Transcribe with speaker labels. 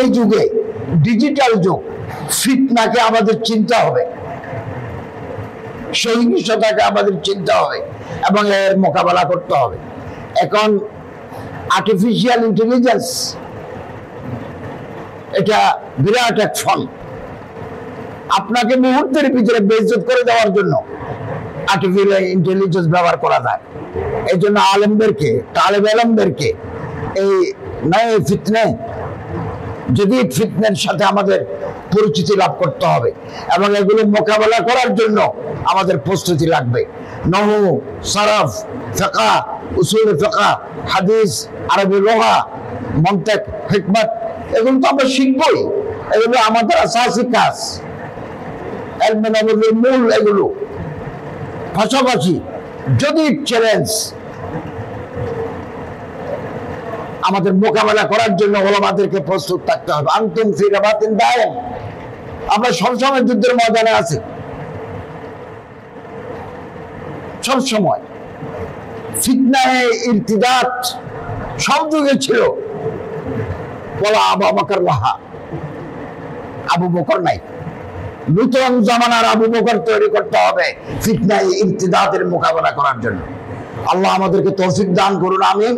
Speaker 1: এই যুগে ডিজিটাল যুগ, ফিতনাকে আমাদের চিন্তা হবে, সহিংসতাকে আমাদের চিন্তা হবে এবং এর মোকাবেলা করতে হবে। এখন আর্টিফিশিয়াল ইন্টেলিজেন্স এটা বিরাট এক ফল। আপনাকে মুহূর্তের ভিতরে বেইজ্জত করে দেওয়ার জন্য আর্টিফিশিয়াল ইন্টেলিজেন্স ব্যবহার করা যায়। এই জন্য আলেমদেরকে, তালেব আলেমদেরকে এই নয় ফিতনে, যদি ফিতনের সাথে আমাদের পরিচিতি লাভ করতে হবে এবং এগুলো মোকাবেলা করার জন্য আমাদের প্রস্তুতি লাগবে। নহু, সরফ, ফিকহ, উসুল ফিকহ, হাদিস, আরবি লোহা, মন্তিক, হিকমত, এগুলো তো আমরা শিখবই। এগুলো আমাদের আসাসি কাজ, ইলমে নবুয়্যির মূল এগুলো। পাশাপাশি যদি চ্যালেঞ্জ আমাদের মোকাবেলা করার জন্য ওলামাদেরকে প্রস্তুত থাকতে হবে। আনতুম ফি রাবাতিন দায়েম, আমরা সবসময় যুদ্ধের ময়দানে আছি, সবসময়। ফিতনায়ে ইরতিদাত সব যুগে ছিল। বলা আবু বকর লাহা, আবু বকর নাই, নূতন জামানার আবু বকর তৈরি করতে হবে ফিতনায়ে ইরতিদাতের মোকাবেলা করার জন্য। আল্লাহ আমাদেরকে তৌফিক দান করুন, আমিন।